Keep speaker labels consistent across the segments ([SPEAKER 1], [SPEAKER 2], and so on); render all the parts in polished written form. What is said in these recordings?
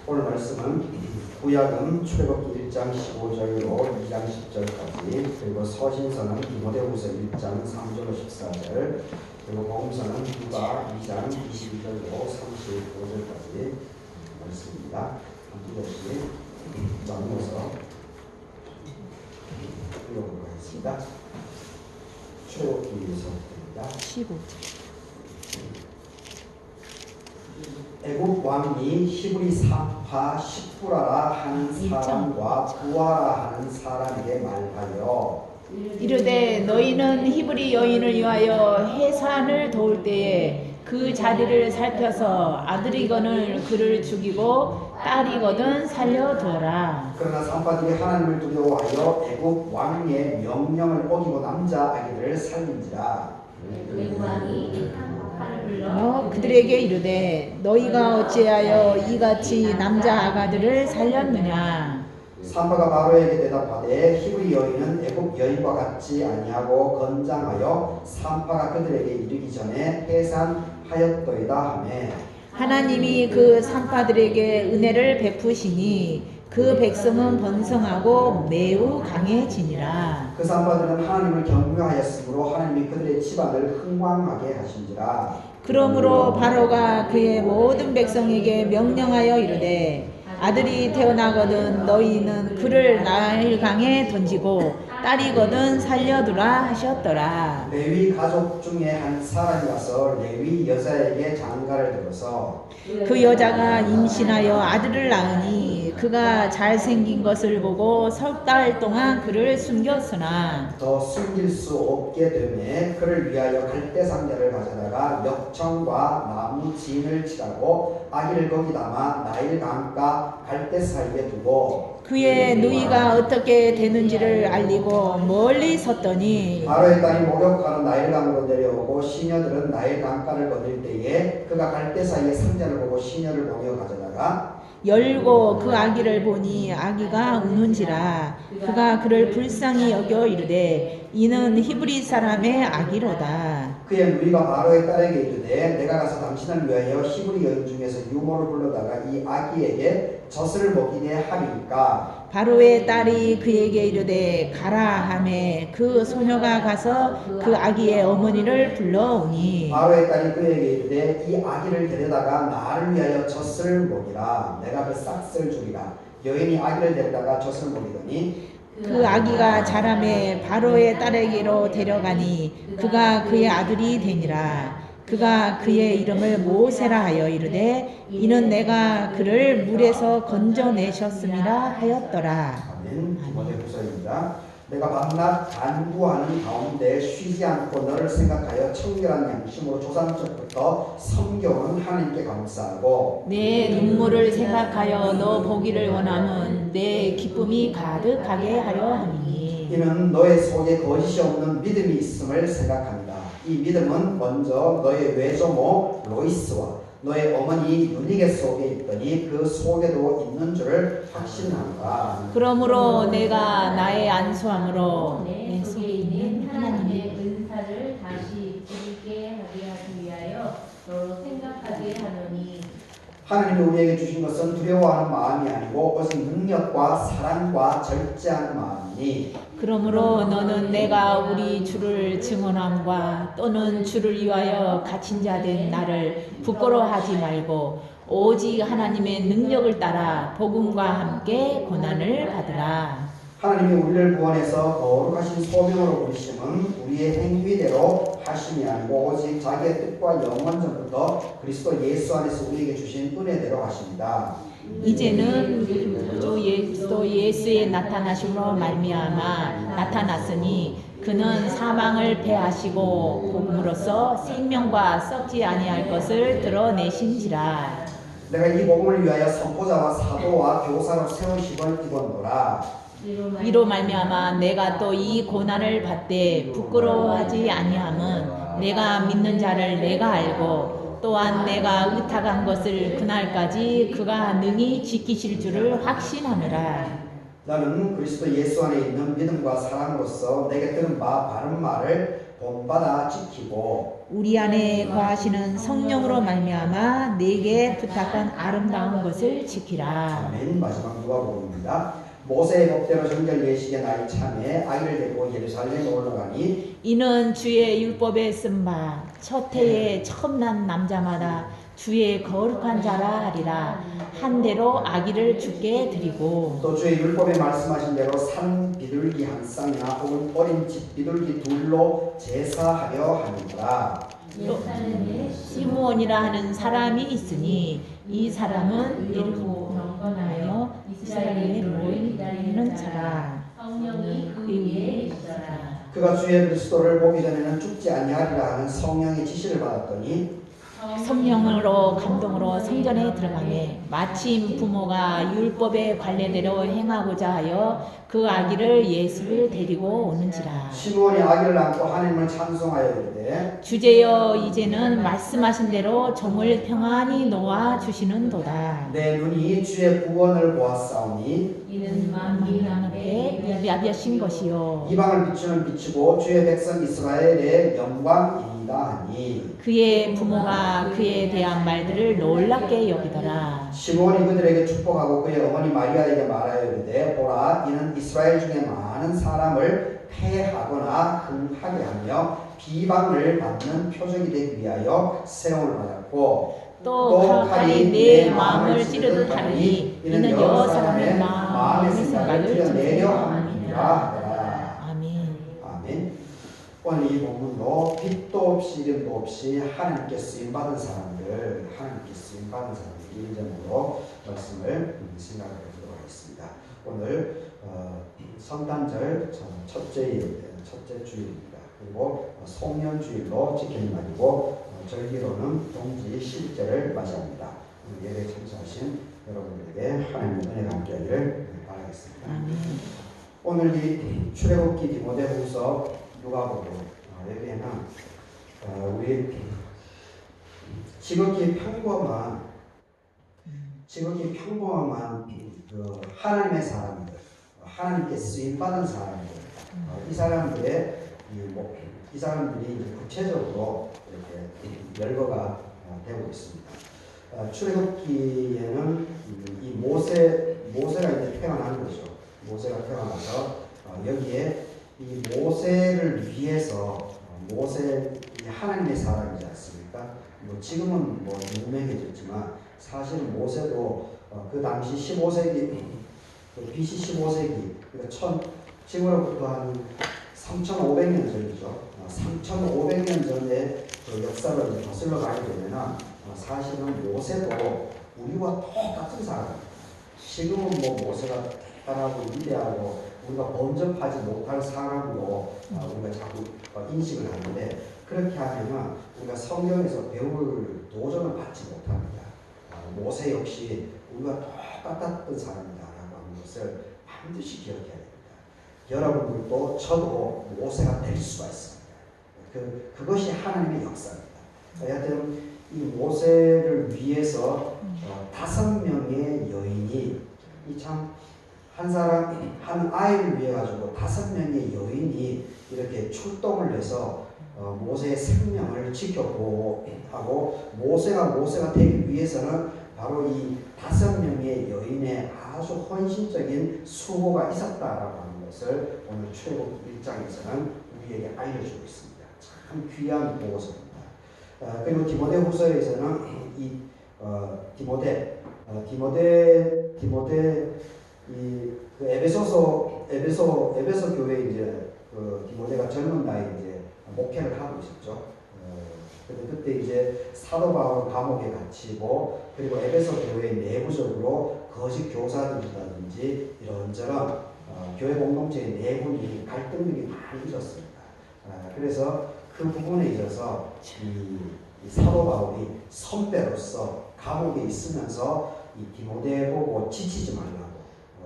[SPEAKER 1] 오늘 말씀은 구약은 출애굽기 1장 15절로 2장 10절까지, 그리고 서신서는 디모데후서 1장 3절로 14절, 그리고 복음서는 누가 2장 22절로 35절까지 말씀입니다. 한 절씩 나누어서 읽어보도록 하겠습니다. 출애굽기서부터입니다.
[SPEAKER 2] 15절.
[SPEAKER 1] 애굽 왕이 히브리 사파 십부라라 하는 사람과 부하라 하는 사람에게 말하여
[SPEAKER 2] 이르되 너희는 히브리 여인을 위하여 해산을 도울 때에 그 자리를 살펴서 아들이거늘 그를 죽이고 딸이거든 살려두어라.
[SPEAKER 1] 그러나 산파들이 하나님을 두려워하여 애굽 왕의 명령을 어기고 남자 아기들을 살린지라.
[SPEAKER 2] 그들에게 이르되 너희가 어찌하여 이같이 남자 아가들을 살렸느냐.
[SPEAKER 1] 산파가 바로에게 대답하되 히브리 여인은 애굽 여인과 같지 아니하고 건장하여 산파가 그들에게 이르기 전에 해산하였도이다 하매
[SPEAKER 2] 하나님이 그 산파들에게 은혜를 베푸시니 그 백성은 번성하고 매우 강해지니라.
[SPEAKER 1] 그 산파들은 하나님을 경외하였으므로 하나님이 그들의 집안을 흥왕하게 하신지라.
[SPEAKER 2] 그러므로 바로가 그의 모든 백성에게 명령하여 이르되 아들이 태어나거든 너희는 그를 나일강에 던지고 딸이거든 살려두라 하셨더라.
[SPEAKER 1] 레위 가족 중에 한 사람이 와서 레위 여자에게 장가를 들어서
[SPEAKER 2] 그 여자가 임신하여 아들을 낳으니 그가 잘생긴 것을 보고 석 달 동안 그를 숨겼으나
[SPEAKER 1] 더 숨길 수 없게 되매 그를 위하여 갈대 상자를 가져다가 역청과 나무 진을 칠하고 아기를 거기 담아 나일 강가 갈대 사이에 두고
[SPEAKER 2] 그의 누이가 어떻게 되는지를 알리고 멀리 섰더니
[SPEAKER 1] 바로의 딸이 목욕하러 나일강으로 내려오고 시녀들은 나일 강가를 건널 때에 그가 갈대 사이에 상자를 보고 시녀를 보며 가져다가
[SPEAKER 2] 열고 그 아기를 보니 아기가 우는지라. 그가 그를 불쌍히 여겨 이르되 이는 히브리 사람의 아기로다.
[SPEAKER 1] 그의 누이가 바로의 딸에게 이르되 내가 가서 당신을 위하여 히브리 여인 중에서 유모를 불러다가 이 아기에게 젖을 먹이게 하리이까.
[SPEAKER 2] 바로의 딸이 그에게 이르되 가라 하매 그 소녀가 가서 그 아기의 어머니를 불러오니
[SPEAKER 1] 바로의 딸이 그에게 이르되 이 아기를 데려다가 나를 위하여 젖을 먹이라. 내가 그 싹을 주리라. 여인이 아기를 데려다가 젖을 먹이더니
[SPEAKER 2] 그 아기가 자라매 바로의 딸에게로 데려가니 그가 그의 아들이 되니라. 그가 그의 이름을 모세라 하여 이르되 이는 내가 그를 물에서 건져내셨음이라 하였더라.
[SPEAKER 1] 아멘. 디모데후서입니다. 내가 밤낮 간구하는 가운데 쉬지 않고 너를 생각하여 청결한 양심으로 조상적부터 섬겨오는 하나님께 감사하고
[SPEAKER 2] 내 눈물을 생각하여 너 보기를 원하면 내 기쁨이 가득하게 하려 함이니
[SPEAKER 1] 이는 너의 속에 거짓이 없는 믿음이 있음을 생각합니다. 이 믿음은 먼저 너의 외조모 로이스와 너의 어머니 유니게 속에 있더니 그 속에도 있는 줄을 확신한다.
[SPEAKER 2] 그러므로 내가 나의 안수함으로
[SPEAKER 3] 내 속에 있는 하나님의 은사를 다시 부르게 하게 하기 위하여 너로 생각하게 하노니
[SPEAKER 1] 하나님이 우리에게 주신 것은 두려워하는 마음이 아니고 오직 능력과 사랑과 절제하는 마음이니
[SPEAKER 2] 그러므로 너는 내가 우리 주를 증언함과 또는 주를 위하여 갇힌 자 된 나를 부끄러워하지 말고 오직 하나님의 능력을 따라 복음과 함께 고난을 받으라.
[SPEAKER 1] 하나님이 우리를 구원해서 거룩하신 소명으로 부르심은 우리의 행위대로 하심이 아니고 오직 자기의 뜻과 영원 전부터 그리스도 예수 안에서 우리에게 주신 은혜대로 하십니다.
[SPEAKER 2] 이제는 또 예수의 나타나심으로 말미암아 나타났으니 그는 사망을 패하시고 복음으로써 생명과 썩지 아니할 것을 드러내신지라.
[SPEAKER 1] 내가 이 복음을 위하여 선포자와 사도와 교사로 세우심을 입었노라.
[SPEAKER 2] 이로 말미암아 내가 또 이 고난을 받되 부끄러워하지 아니함은 내가 믿는 자를 내가 알고 또한 내가 의탁한 것을 그날까지 그가 능히 지키실 줄을 확신함이라.
[SPEAKER 1] 나는 그리스도 예수 안에 있는 믿음과 사랑으로서 내게 들은 바 바른 말을 본받아 지키고
[SPEAKER 2] 우리 안에 거하시는 성령으로 말미암아 내게 부탁한 아름다운 것을 지키라.
[SPEAKER 1] 아멘. 마지막 누가복음입니다. 모세의 법대로 정결 예식의 날이 참에 아기를 데리고 예루살렘에 올라가니
[SPEAKER 2] 이는 주의 율법에 쓴 바 첫 해에 처음 난 남자마다 주의 거룩한 자라 하리라. 한 대로 아기를 주께 드리고
[SPEAKER 1] 또 주의 율법에 말씀하신 대로 산 비둘기 한 쌍이나 혹은 어린 집 비둘기 둘로 제사하려 하는구나.
[SPEAKER 3] 예루살렘에
[SPEAKER 2] 시므온이라 하는 사람이 있으니 이 사람은
[SPEAKER 3] 의롭고 경건하여
[SPEAKER 2] 이스라엘에 모인 기다리는 자라.
[SPEAKER 3] 성령이 그 위에 계시더라.
[SPEAKER 1] 그가 주의 그리스도를 보기 전에는 죽지 아니하리라 하는 성령의 지시를 받았더니
[SPEAKER 2] 성령으로 감동으로 성전에 들어가매 마침 부모가 율법의 관례대로 행하고자 하여 그 아기를 예수를 데리고 오는지라.
[SPEAKER 1] 시므온이 아기를 안고 하나님을 찬송하여 이르되
[SPEAKER 2] 주제여 이제는 말씀하신 대로 종을 평안히 놓아 주시는도다.
[SPEAKER 1] 내 눈이 주의 구원을 보았사오니
[SPEAKER 3] 이는 만민 앞에
[SPEAKER 2] 야비하신 것이요
[SPEAKER 1] 이방을 비추는 빛이고 주의 백성 이스라엘의 영광이다 하니
[SPEAKER 2] 그의 부모가 그에 대한 말들을 놀랍게 여기더라.
[SPEAKER 1] 시므온이 그들에게 축복하고 그의 어머니 마리아에게 말하여 이르되 보라 이는 이스라엘 중에 많은 사람을 폐하거나 흥하게 하며 비방을 받는 표적이 되기 위하여 세움을 받았고
[SPEAKER 2] 또 칼이 내 마음을 찌르듯 하니 이는 여러 사람의 마음의 생각을
[SPEAKER 1] 드러내려
[SPEAKER 2] 함이라.
[SPEAKER 1] 함이라.
[SPEAKER 2] 아멘.
[SPEAKER 1] 아멘. 오늘 이 본문도 빛도 없이 이름도 없이 하나님께 쓰임받은 사람들, 하나님께 쓰임받은 사람들 이 제목으로 말씀을 생각해 보도록 하겠습니다. 오늘 성탄절 첫째 주일입니다. 그리고 송년주일로 지키는 날이고 절기로는 동지 실제를 맞이합니다. 예배 참석하신 여러분들에게 하나님의 은혜가 함께하기를 바라겠습니다.
[SPEAKER 2] 아멘.
[SPEAKER 1] 오늘 이 출애굽기 디모데후서 누가복음 여기에는 우리 지극히 평범한 그 하나님의 사람들, 하나님께 쓰임 받은 사람들, 이 사람들이 이제 구체적으로 이렇게 열거가 되고 있습니다. 출애굽기에는 이 모세가 이제 태어난 거죠. 모세가 태어나서 여기에 이 모세를 위해서 모세 하나님의 사람이지 않습니까? 뭐 지금은 뭐 유명해졌지만 사실은 모세도 그 당시 15세기 BC 15세기 그러니까 지금으로부터 한 3,500년 전이죠. 3,500년 전에 그 역사를 거슬러 가게 되면은 사실은 모세도 우리와 똑같은 사람입니다. 지금은 뭐 모세가 대단하고 위대하고 우리가 범접하지 못할 사람으로 우리가 자꾸 인식을 하는데 그렇게 하면은 우리가 성경에서 배울 도전을 받지 못합니다. 모세 역시 우리가 똑같았던 사람이다라고 하는 것을 반드시 기억해야 됩니다. 여러분들도 저도 모세가 될 수가 있습니다. 그것이 하나님의 역사입니다. 하여튼 이 모세를 위해서 5명의 여인이 한 아이를 위해 가지고 5명의 여인이 이렇게 출동을 해서 모세의 생명을 지켜보고 하고 모세가 되기 위해서는 바로 이 5명의 여인의 아주 헌신적인 수고가 있었다라고 하는 것을 오늘 출애굽 1장에서는 우리에게 알려주고 있습니다. 참 귀한 보고서입니다. 그리고 디모데후서에서는 이 그 에베소 교회 이제 그 디모데가 젊은 나이에 이제 목회를 하고 있었죠. 그때 이제 사도 바울 감옥에 갇히고 그리고 에베소 교회 내부적으로 거짓 교사들이라든지 이런저런 교회 공동체의 내분이 갈등들이 많이 있었습니다. 그래서 그 부분에 있어서 이 사도 바울이 선배로서 감옥에 있으면서 이 디모데 보고 지치지 말라고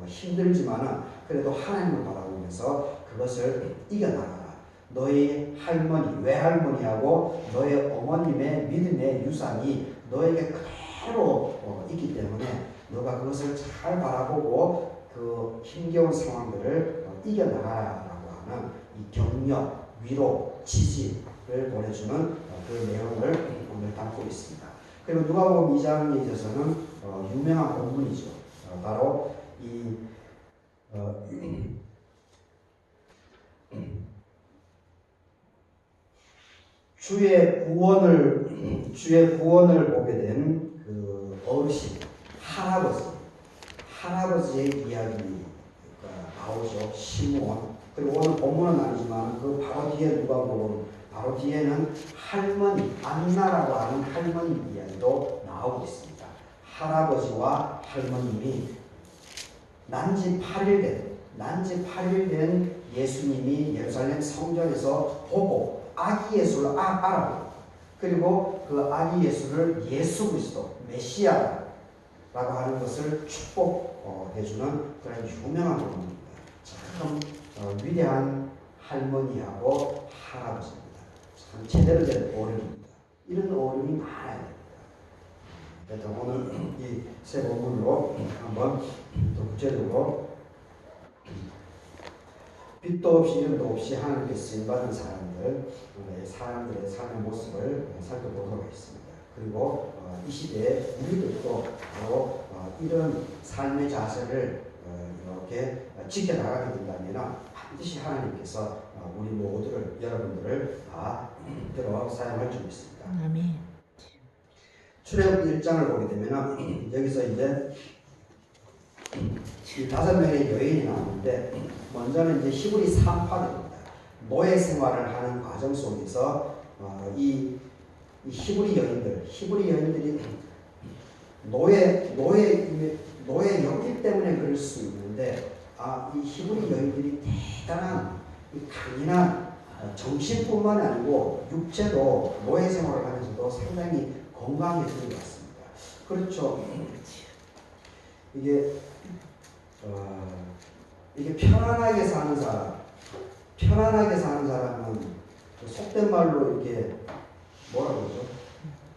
[SPEAKER 1] 힘들지만은 그래도 하나님을 바라보면서 그것을 이겨나가라. 너희 할머니, 외할머니하고 너의 어머님의 믿음의 유산이 너에게 그대로 있기 때문에 너가 그것을 잘 바라보고 그 힘겨운 상황들을 이겨나가라라고 하는 이 격려, 위로, 지지를 보내주는 그 내용을 오늘 담고 있습니다. 그리고 누가복음 2장에 있어서는 유명한 본문이죠. 바로 이 주의 구원을 보게 된 그 어르신 할아버지의 이야기가 나오죠. 시므온. 그리고 오늘 본문은 아니지만 그 바로 뒤에 누가복음 바로 뒤에는 할머니 안나라고 하는 할머니 이야기도 나오고 있습니다. 할아버지와 할머님이 난지 8일 된 예수님이 예루살렘 성전에서 보고 아기 예수를 알아보고 그리고 그 아기 예수를 예수 그리스도 메시아라고 하는 것을 축복해주는 그런 유명한 부분입니다. 참 위대한 할머니하고 할아버지입니다. 참 제대로 된 어른입니다. 이런 어른이 많아야 됩니다. 그래서 오늘 이 세 본문으로 한번 더 구체적으로 빛도 없이 이름도 없이 하나님께 쓰임받은 사람들의 삶의 모습을 살펴보도록 하겠습니다. 그리고 이 시대에 우리들도 바로 이런 삶의 자세를 이렇게 지켜나가게 된다면 반드시 하나님께서 우리 모두를 여러분들을 다 들어 사용할 줄 믿습니다.
[SPEAKER 2] 아멘.
[SPEAKER 1] 출애굽 1장을 보게 되면 여기서 이제 이 5명의 여인이 나오는데 먼저는 이제 히브리 3파들입니다. 노예 생활을 하는 과정 속에서 이 히브리 여인들이 노예였기 때문에 그럴 수 있는데 이 히브리 여인들이 대단한 강인한 정신뿐만 아니고 육체도 노예 생활을 하면서도 상당히 건강해지는 것 같습니다. 그렇죠. 이게 편안하게 사는 사람은 속된 말로 이렇게 뭐라고 그러죠?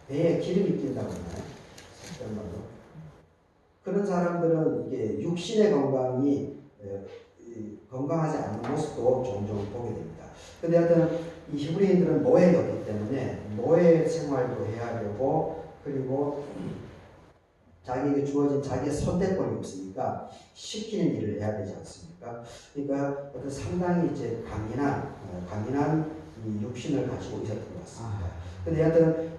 [SPEAKER 1] 배에 기름이 낀다고 하나요? 속된 말로. 그런 사람들은 이게 육신의 건강하지 않는 모습도 종종 보게 됩니다. 근데 하여튼 이 히브리인들은 노예였기 때문에 노예 생활도 해야 되고 그리고 자기에게 주어진 자기의 선택권이 없으니까 시키는 일을 해야 되지 않습니까? 그러니까 상당히 이제 강인한 이 육신을 가지고 있었던 것 같습니다. 근데 하여튼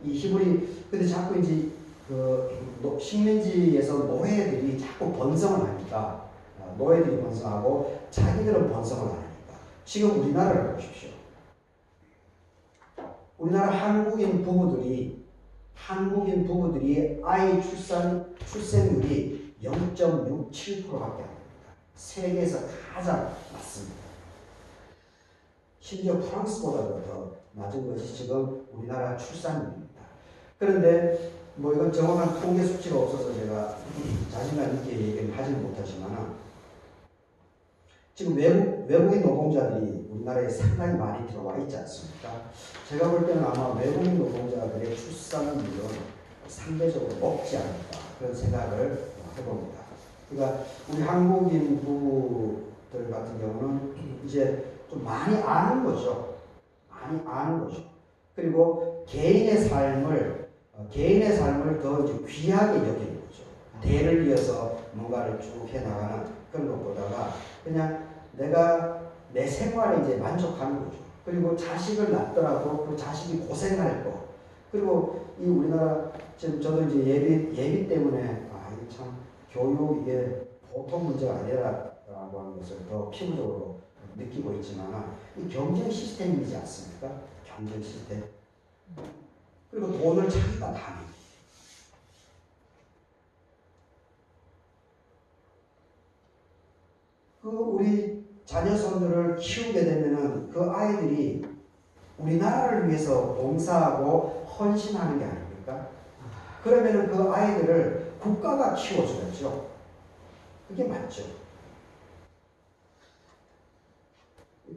[SPEAKER 1] 근데 자꾸 이제 그 식민지에서 노예들이 자꾸 번성을 하니까 노예들이 번성하고 자기들은 번성을 안 하니까 지금 우리나라를 보십시오. 우리나라 한국인 부부들이 아이 출생률이 0.67%밖에 안 됩니다. 세계에서 가장 낮습니다. 심지어 프랑스보다도 더 낮은 것이 지금 우리나라 출산율입니다. 그런데 뭐 이건 정확한 통계 수치가 없어서 제가 자신감 있게 얘기는 하지는 못하지만 지금 외국인 노동자들이 우리나라에 상당히 많이 들어와 있지 않습니까? 제가 볼 때는 아마 외국인 노동자들의 출산율은 상대적으로 높지 않을까 그런 생각을 해봅니다. 그러니까 우리 한국인 부부들 같은 경우는 이제 좀 많이 아는 거죠. 그리고 개인의 삶을 더 이제 귀하게 여기는 거죠. 대를 이어서 뭔가를 쭉 해나가는 그런 것보다가 그냥 내가 내 생활에 이제 만족하는 거죠. 그리고 자식을 낳더라도 그 자식이 고생할 거. 그리고 이 우리나라 지금 저도 이제 예비 때문에 이게 참 교육 이게 보통 문제가 아니라라고 하는 것을 더 피부적으로 느끼고 있지만 이 경쟁 시스템이지 않습니까? 경쟁 시스템. 그리고 돈을 자기가 다 내기. 우리 자녀손들을 키우게 되면은 그 아이들이 우리나라를 위해서 봉사하고 헌신하는 게 아닙니까? 그러면은 그 아이들을 국가가 키워줘야죠. 그게 맞죠.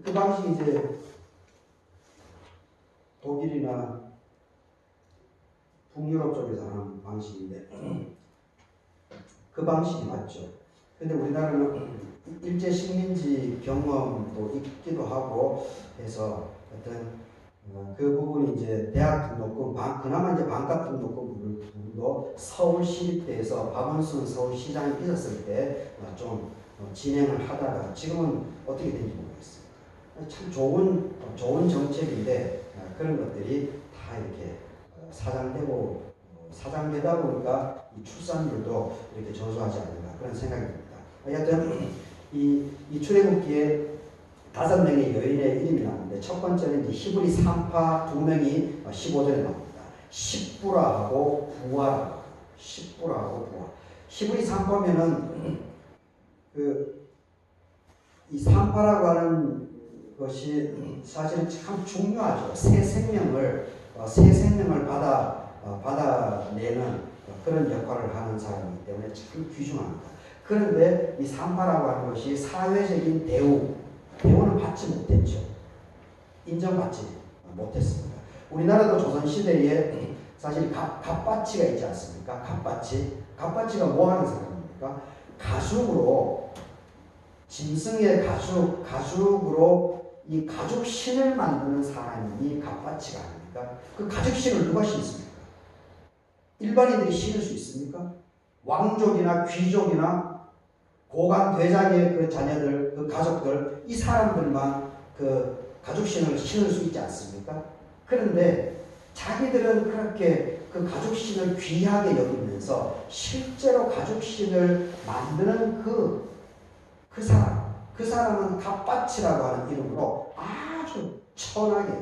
[SPEAKER 1] 그 방식이 이제 독일이나 북유럽 쪽에서 하는 방식인데 그 방식이 맞죠. 근데 우리나라는 일제 식민지 경험도 있기도 하고 해서 어떤 그 부분이 이제 대학 등록금, 그나마 이제 반값 등록금 부분도 서울시립대에서 박원순 서울시장이 있었을 때 좀 진행을 하다가 지금은 어떻게 된지 모르겠어요. 참 좋은 정책인데 그런 것들이 다 이렇게 사장되다 보니까 이 출산율도 이렇게 저조하지 않는가 그런 생각이 듭니다. 하여튼 이 출애굽기에 5명의 여인의 이름이 나오는데 첫 번째는 히브리 산파 2명이 15절에 나옵니다. 십부라하고 부하라고. 십부라하고 부하. 히브리 산파면은 이 산파라고 하는 것이 사실은 참 중요하죠. 새 생명을 받아내는 그런 역할을 하는 사람이기 때문에 참 귀중합니다. 그런데 이 산파라고 하는 것이 사회적인 대우는 받지 못했죠. 인정받지 못했습니다. 우리나라도 조선시대에 사실 갑바치가 있지 않습니까? 갑바치가 뭐 하는 사람입니까? 가죽으로, 짐승의 가죽으로 이 가죽신을 만드는 사람이 갑바치가 아닙니까? 그 가죽신을 누가 신습니까? 일반인들이 신을 수 있습니까? 왕족이나 귀족이나 고관 대장의 그 자녀들, 그 가족들, 이 사람들만 그 가죽신을 신을 수 있지 않습니까? 그런데 자기들은 그렇게 그 가죽신을 귀하게 여기면서 실제로 가죽신을 만드는 그 사람은 갑바치라고 하는 이름으로 아주 천하게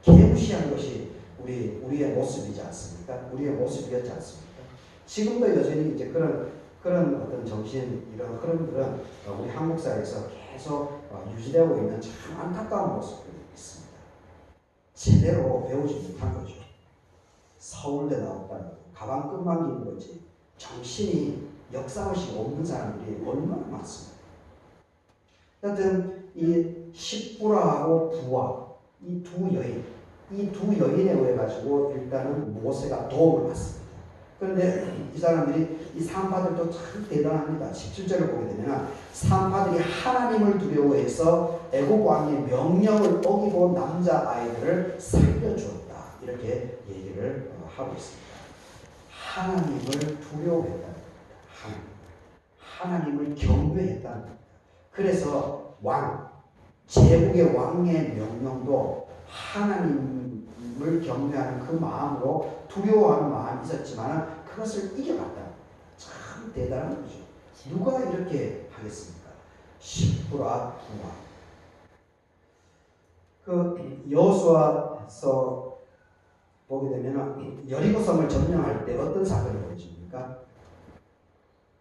[SPEAKER 1] 개무시한 것이 우리의 모습이지 않습니까? 우리의 모습이었지 않습니까? 지금도 여전히 이제 그런 어떤 정신, 이런 흐름들은 우리 한국 사회에서 계속 유지되고 있는 참 안타까운 모습들이 있습니다. 제대로 배우지 못한 거죠. 서울대 나왔다는 거, 가방끈만 긴 거지 정신이 역사의식 없는 사람들이 얼마나 많습니다. 하여튼 이 십부라하고 부하 이 두 여인에 의해 가지고 일단은 모세가 도움을 받습니다. 그런데 이 사람들이 이 산파들도 참 대단합니다. 17절을 보게 되면 산파들이 하나님을 두려워해서 애국 왕의 명령을 어기고 남자 아이들을 살려주었다. 이렇게 얘기를 하고 있습니다. 하나님을 두려워했다는 겁니다. 하나님을 경외했다는 겁니다. 그래서 제국의 왕의 명령도 하나님을 경외하는 그 마음으로 두려워하는 마음이 있었지만 그것을 이겨갔다. 참 대단한 거죠. 누가 이렇게 하겠습니까? 십부라 부하. 그 여호수아서 보게 되면 여리고성을 점령할 때 어떤 사건이 벌어집니까?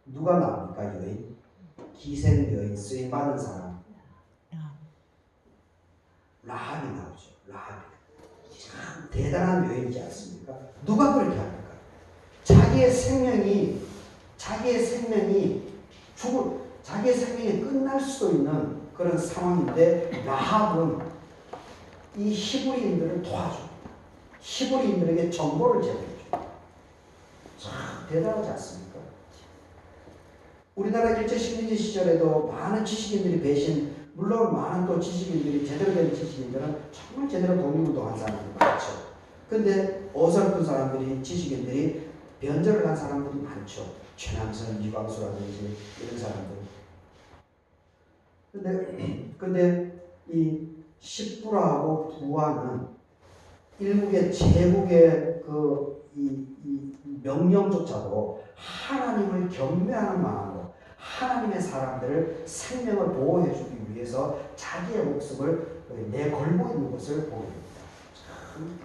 [SPEAKER 1] 누가 나옵니까? 여인? 기생 여인, 쓰임 받은 사람. 라합이 나오죠. 라합이. 참 대단한 여인이지 않습니까? 누가 그렇게 합니까? 자기의 생명이 끝날 수도 있는 그런 상황인데 라합은 이 히브리인들을 도와줘. 히브리인들에게 정보를 제공해줘. 참 대단하지 않습니까? 우리나라 일제식민지 시절에도 많은 지식인들이 물론 많은 또 지식인들이 제대로 된 지식인들은 정말 제대로 독립운동한 사람들이 많죠. 근데 어설픈 사람들이 지식인들이 변절을 한 사람들이 많죠. 최남선, 이광수라든지 이런 사람들. 근데 이 십부라하고 부하는 일국의 제국의 이 명령조차도 하나님을 경외하는 마음으로 하나님의 사람들을 생명을 보호해주기 위해서 자기의 목숨을 내걸고 있는 것을 보게 됩니다.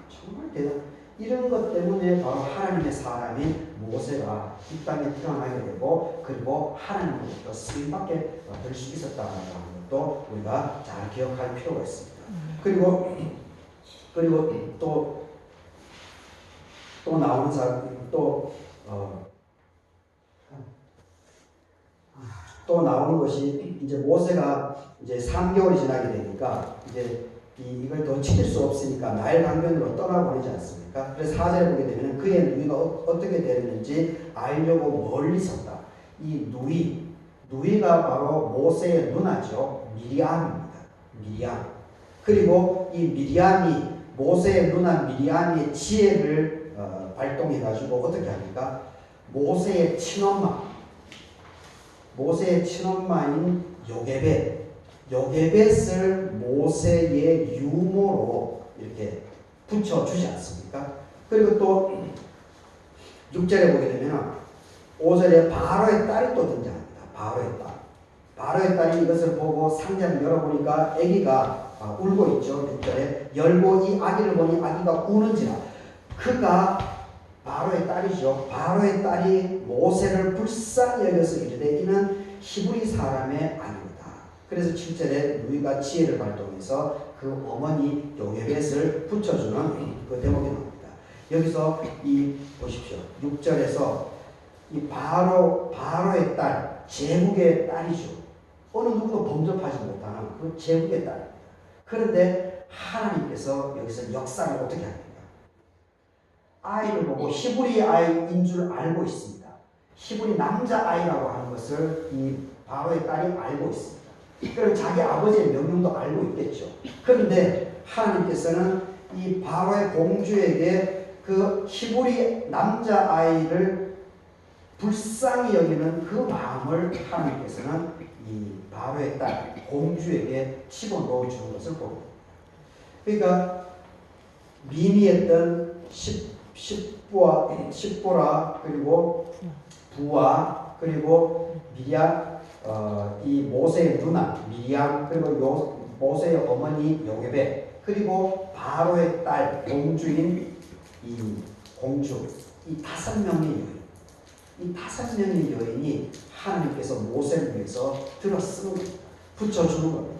[SPEAKER 1] 정말 대단. 이런 것 때문에 바로 하나님의 사람이 모세가 이 땅에 태어나게 되고 그리고 하나님으로부터 쓰임받게 될 수 있었다는 것도 우리가 잘 기억할 필요가 있습니다. 그리고 또 나오는 사람 또 나오는 것이 이제 모세가 이제 3개월이 지나게 되니까 이제 이걸 더 지킬 수 없으니까 나일 강변으로 떠나보내지 않습니까? 그래서 4절에 보게 되면 그의 누이가 어떻게 되었는지 알려고 멀리 섰다. 이 누이가 바로 모세의 누나죠. 미리암입니다. 미리암. 그리고 이 미리암이 모세의 누나 미리암의 지혜를 발동해 가지고 어떻게 합니까? 모세의 친엄마인 요게벳을 모세의 유모로 이렇게 붙여주지 않습니까? 그리고 또 6절에 보게 되면 5절에 바로의 딸이 또 등장합니다. 바로의 딸이 이것을 보고 상자를 열어보니까 아기가 울고 있죠. 6절에 열고 이 아기를 보니 아기가 우는지라. 그가 바로의 딸이죠. 바로의 딸이 모세를 불쌍히 여겨서 이르되 이는 히브리 사람의 아닙니다. 그래서 7절에 누이가 지혜를 발동해서 그 어머니 요게벳을 붙여주는 그 대목이 나옵니다. 여기서 보십시오. 6절에서 이 바로의 딸, 제국의 딸이죠. 어느 누구도 범접하지 못하는 그 제국의 딸입니다. 그런데 하나님께서 여기서 역사를 어떻게 합니까? 아이를 보고 히브리 아이인 줄 알고 있습니다. 히브리 남자 아이라고 하는 것을 이 바로의 딸이 알고 있습니다. 그리고 자기 아버지의 명령도 알고 있겠죠. 그런데 하나님께서는 이 바로의 공주에게 그 히브리 남자 아이를 불쌍히 여기는 그 마음을 하나님께서는 이 바로의 딸 공주에게 집어넣어 주는 것을 보고, 그러니까 미미했던 십보라 그리고 부와 그리고 미리암, 이 모세의 누나 미리암, 그리고 모세의 어머니 요게벳, 그리고 바로의 딸 공주인 이 공주, 이 5명의 여인, 이 5명의 여인이 하나님께서 모세를 위해서 들어 쓰는 겁니다. 붙여주는 겁니다.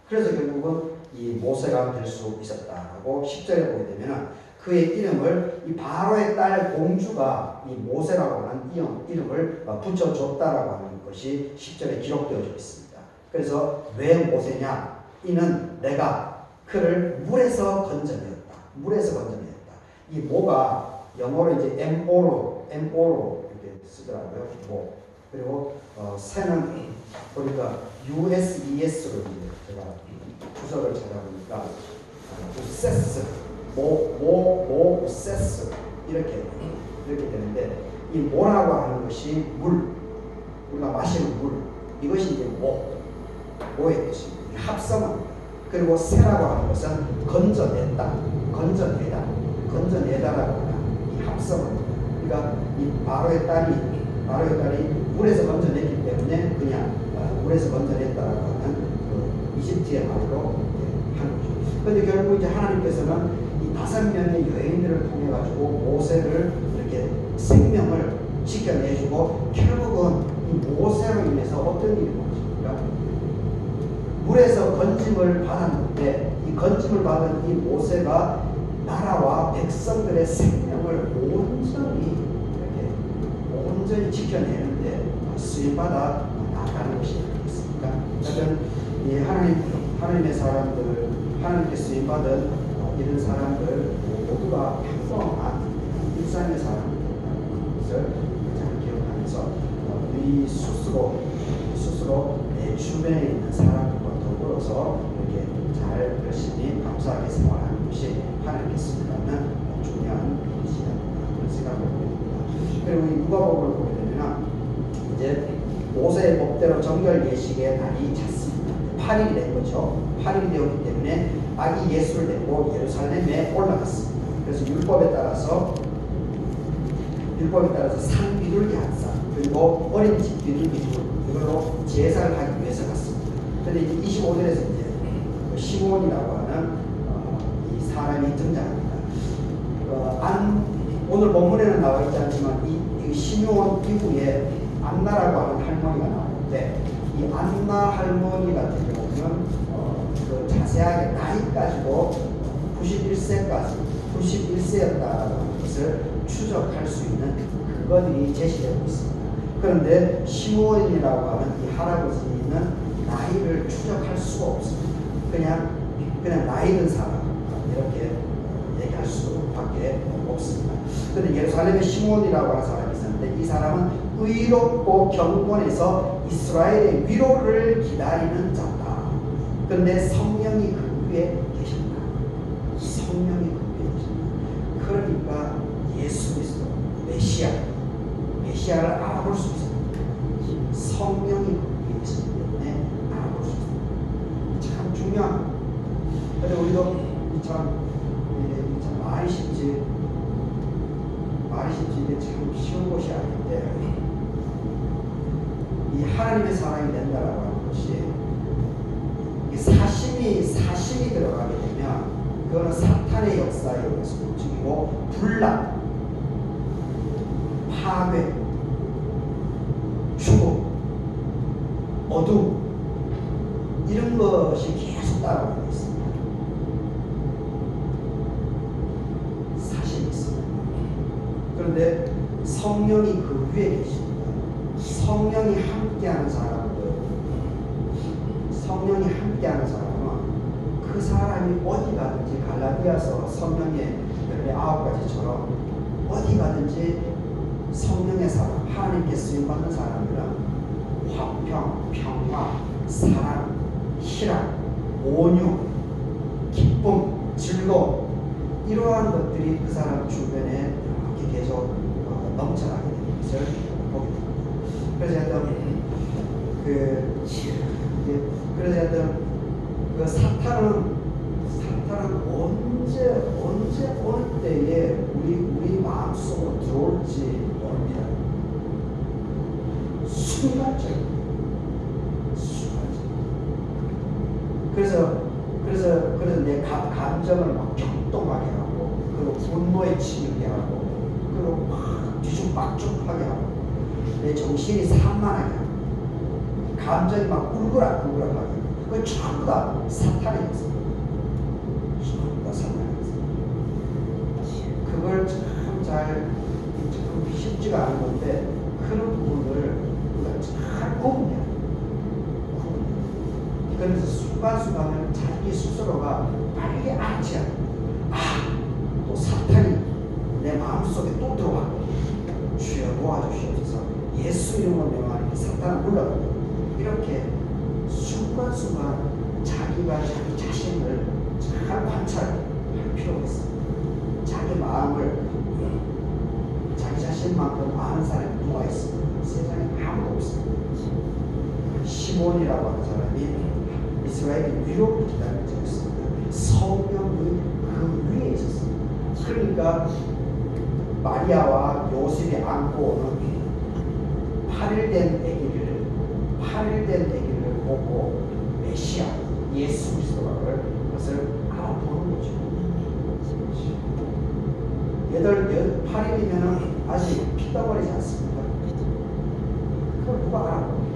[SPEAKER 1] 그래서 결국은 이 모세가 될 수 있었다라고 10절에 보게 되면 그의 이름을 이 바로의 딸 공주가 이 모세라고 하는 이름을 붙여줬다라고 하는 것이 10절에 기록되어져 있습니다. 그래서 왜 모세냐? 이는 내가 그를 물에서 건져내었다. 이 모가 영어로 이제 MO로 이렇게 쓰더라고요. 모. 그리고 새는 보니까 USES로 이제 제가 주석을 찾아보니까 우세스, 우세스 이렇게 되는데, 이 모라고 하는 것이 물, 우리가 마시는 물, 이것이 이제 모의 뜻입니다. 합성합니다. 그리고 새라고 하는 것은 건져내다라고 하는 이 합성합니다. 그러니까 이 바로의 딸이 물에서 건져냈기 때문에 그냥 물에서 건져냈다라고 하는 그 이집트의 말로 한 거죠. 그런데 결국 이제 하나님께서는 이 5명의 여인들을 통해 가지고 모세를 이렇게 생명을 지켜내주고, 결국은 이 모세로 인해서 어떤 일이 벌어집니까? 물에서 건짐을 받았는데, 이 건짐을 받은 이 모세가 나라와 백성들의 생명을 온전히 지켜내는데 쓰임받아 나가는 것이 아니겠습니까? 그러면 이 하나님의 사람들, 하나님께 쓰임받은 이런 사람들 모두가 평범한 일상의 사람들이라는 것을 잘 기억하면서 우리 스스로 내 주변에 있는 사람들과 더불어서 이렇게 잘 열심히 감사하게 생활하는 것이 하나님께 쓰임받는 중요한 일이라는 그런 생각을 합니다. 그리고 이 누가복음을 보게 되면 이제 모세의 법대로 정결 예식의 날이 찼습니다. 8일이 된 거죠. 8일이 되었기 때문에 아기 예수를 데리고 예루살렘에 올라갔습니다. 그래서 율법에 따라서 산 비둘기 한 쌍, 그리고 어린 집 비둘기 둘, 이걸로 제사를 하기 위해서 갔습니다. 그런데 이제 25절에서 이제 시몬이라고 하는 이 사람이 등장합니다. 오늘 본문에는 나와 있지 않지만 이 시므온 이후에 안나라고 하는 할머니가 나오는데, 이 안나 할머니 같은 경우는 그 자세하게 나이까지도 91세였다는 것을 추적할 수 있는 근거들이 제시되고 있습니다. 그런데 시므온이라고 하는 이 할아버지는 나이를 추적할 수가 없습니다. 그냥 나이 든 사람 이렇게 얘기할 수밖에 없습니다. 그런데 예루살렘에 시므온이라고 하는 사람이 있었는데, 이 사람은 의롭고 경건해서 이스라엘의 위로를 기다리는 자다. 그런데 성령이 그 위에 계셨다. 성령이 그 위에 계십니다. 그러니까 예수 그리스도 메시아를 알아볼 수 있습니다. 성령이 그 위에 계시기 때문에 알아볼 수 있습니다. 참 중요한. 근데 우리도 참 말이 쉽지 이게 참 쉬운 것이 아닌데, 이 하나님의 사랑이 된다라고 하는 것이 이 사심이 들어가게 되면 그거는 사탄의 역사에 의해서 움직이고 분란, 파괴, 죽음, 어둠 이런 것이 계속 따라오고 있습니다. 사실이 있습니다. 그런데 성령이 그 위에 계십니다. 성령이 함께하는 사람은 그 사람이 어디 가든지 갈라디아서 성령의 열매 9가지처럼 어디 가든지 성령의 사람, 하나님께 쓰임받는 사람들은 화평, 평화, 사랑, 희락, 온유, 기쁨, 즐거움 이러한 것들이 그 사람 주변에 이렇게 계속 넘쳐나게 되는 것을 보게 됩니다. 그래서 하여튼 그 사탄은 언제 어느 때에 우리 마음속으로 들어올지 모릅니다. 순간적입니다. 그래서 내 감정을 막 격동하게 하고, 그리고 분노에 치이게 하고, 그리고 막 뒤죽박죽하게 하고, 내 정신이 산만하게 하고, 감정이 막 울그락불그락하게 하고, 그건 전부 다 사탄의 역사입니다. 전부 다 사탄의 역사. 그걸 참 쉽지가 않은 건데, 그런 부분을 우리가 잘 구분해야 돼요. 그래서 순간순간을 자기 스스로가 빨리 알지 않고, 또 사탄이 내 마음속에 또 들어왔고, 주여 도와주시옵소서, 예수 이름으로 명하니 사탄을 물러가고, 이렇게 순간순간 자기가 자기 자신을 잘 관찰할 필요가 있습니다. 자기 마음을, 자기 자신만큼 아는 사람이 누가 있습니까? 세상에 아무도 없습니다. 시몬이라고 하는 사람이 이스라엘이 위로를 기다리고 있었습니다. 성령이 그 위에 있었습니다. 그러니까 마리아와 요셉이 안고 오는 8일 된 아기를 보고 메시아 예수 그리스도가 그것을 알아보는 거죠. 8일이면 아직 피떠버리지 않습니까? 그걸 누가 알아보는 거예요.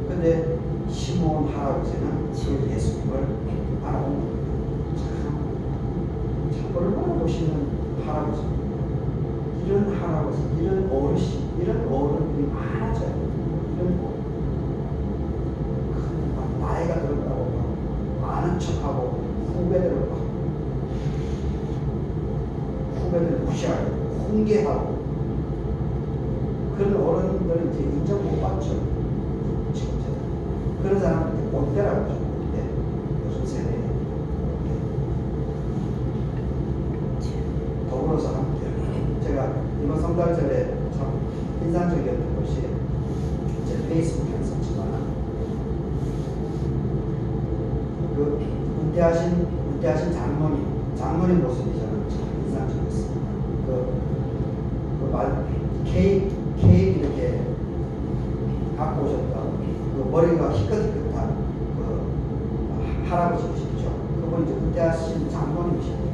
[SPEAKER 1] 근데 시몬 할아버지는 그 예수님을 알아본 겁니다. 참 얼마나 멋있는 할아버지입니다. 이런 할아버지, 이런 어르신, 이런 어른들이 많아져요. 이런 어른. 나이가 들었다고 아는 척하고 후배들을 무시하고 훈계하고 그런 어른들은 이제 인정 못 받죠. 지금 세대. 그런 사람한테 꼰대라고 하죠. 꼰대. 요즘 세대에. 더불어서 함께. 제가 이번 성탄절에 참 인상적이었던 것이, 제 페이스북에 썼지만, 그 은퇴하신 장모님 모습이 저는 참 인상적이었습니다. 케이크 이렇게 갖고 오셨다고, 그 머리가 희끗희끗한 그 할아버지시죠. 그분이 이제 은퇴하신 장모님이십니다.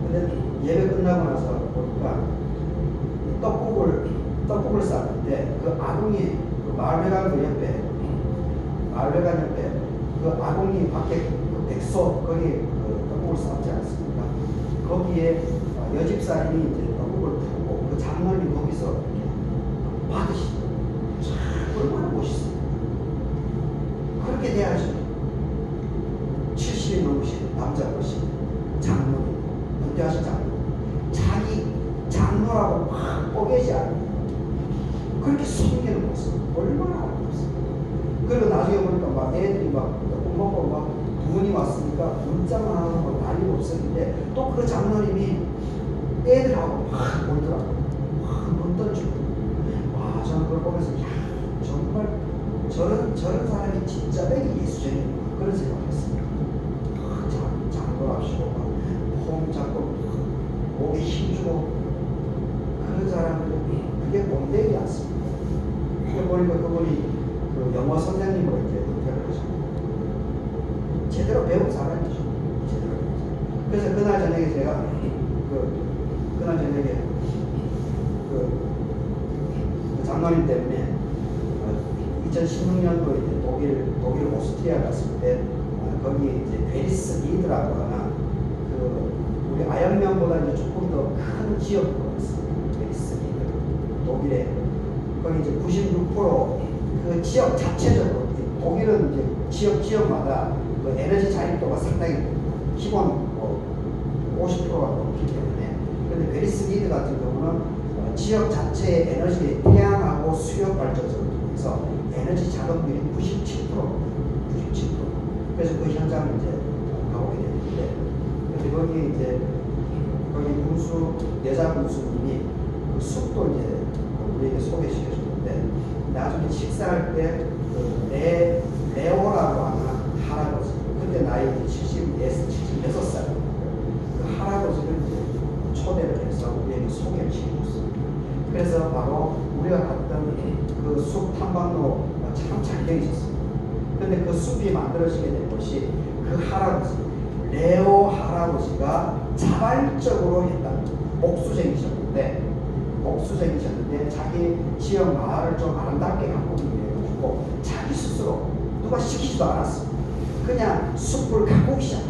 [SPEAKER 1] 근데 예배 끝나고 나서 보니까 떡국을 쌌는데, 그 아궁이, 그 마을회관 옆에 그 아궁이 밖에 그 백소, 거기 그 떡국을 쌌지 않습니까? 거기에 여집사님이 이제 떡국을 푸고, 그 장모님이 거기서 받으시더라고요. 참 얼마나 멋있어요. 그렇게 돼야죠. 70이 넘으신 남자것이 장모님, 은퇴하신 장모님, 자기 장모라고 막 뽀개지 않고 그렇게 숨기는 모습 얼마나 아름답습니까? 그리고 나중에 보니까 막 애들이 막 떡국 먹고 막 군이 왔으니까 문자만 하고 난리가 없었는데 또 그 장로님이 애들하고 막 놀더라고요. 막 던지고. 와, 저는 그걸 보면서 야, 정말 저런 사람이 진짜 백이 예수쟁이구나 그런 생각을 했습니다. 장도랍시고 폼 잡고 목에 힘주고 그런 사람들은 그게 꼰대이지 않습니다. 그게 보니까 그분이 그 영어 선생님으로 이제 은퇴를 하셨고 제대로 배운 사람이죠. 제대로 배운 사람. 그래서 그날 저녁에 제가 그날 저녁에 그 장로님 때문에 2016년도에 이제 독일 오스트리아 갔을 때 거기 이제 베리스 리드라고 하나 그 우리 아연명보다 이제 조금 더 큰 지역으로 있어요. 베리스 리드 독일에 거기 이제 96%그 지역 자체적으로 독일은 이제 지역마다 그 에너지 자립도가 상당히 기본 50%가 높기 때문에 그런데 베리스 리드 같은 경우는 지역 자체의 에너지 태양하고 수력 발전소를 통해서 에너지 작업률이 97%. 그래서 그 현장을 이제 가보게 됐는데, 근데 거기 이제 거기 여자 군수님이 그 숲도 이제 우리에게 소개시켜 줬는데, 나중에 식사할 때 그 레오라고 하는 할아버지, 그때 나이 76살, 그 할아버지를 이제 초대를 해서 우리에게 소개를 시켜줬어요. 그래서 바로 우리가 갔던 그 숲 탐방로 참 잘 되어 있었어요. 근데 그 숲이 만들어지게 된 것이 그 할아버지, 레오 할아버지가 자발적으로 했다. 목수쟁이셨는데 자기 지역 마을을 좀 아름답게 가꾸기 위해 가지고 자기 스스로 누가 시키지도 않았어. 그냥 숲을 가꾸기 시작.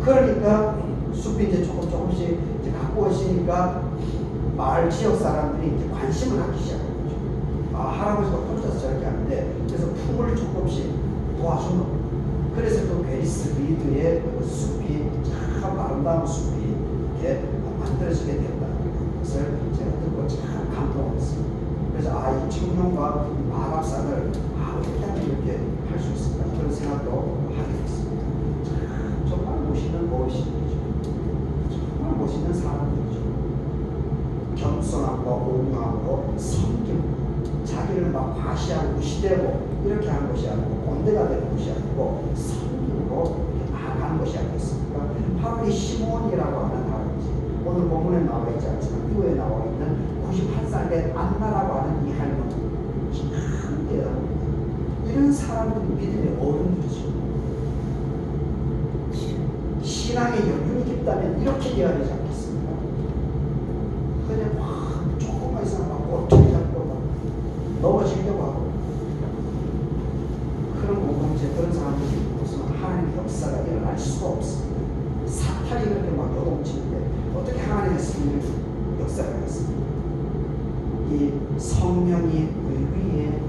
[SPEAKER 1] 그러니까 숲이 이제 조금씩 이제 가꾸어지니까 마을 지역 사람들이 이제 관심을 갖기 시작한 거죠. 아, 할아버지가 혼자서 저렇게 하는데, 그래서 품을 조금씩 도와준 겁니다. 그래서 그 베리스 리드의 그 숲이 참 아름다운 숲이 이렇게 만들어지게 되었다는 것을 제가 듣고 참 감동했습니다. 그래서 이 청룡과 마갑산을 어떻게 하면 이렇게 할 수 있을까 그런 생각도 하게 됐습니다. 참 정말 멋있는 어르신이죠. 정말 멋있는 사람들이죠. 겸손함과 온유함으로 섬기고 자기를 막 과시하고 무시되고 이렇게 하는 것이 아니고 꼰대가 되는 것이 아니고 섬김으로 이렇게 나아가는 것이 아니겠습니까? 바로 이 시몬이라고 하는 할아버지, 오늘 본문에 나와 있지 않지만 이후에 나와 있는 98살 된 안나라고 하는 이 할머니, 참 대단합니다. 이런 사람들이 믿음의 어른들이죠. 신앙의 연륜이 깊다면 이렇게 되어야 되지 않겠습니까? 그냥 막 조금만 있으면 막 어떻게 잡고 막 넘어지려고 하고 그런 공동체, 그런 사람들이 있고서 하나님의 역사가 일어날 수가 없습니다. 사탄이 그렇게 막 요동치는데 어떻게 하나님의 성령이 역사가 있습니까? 이 성령이 우리 위에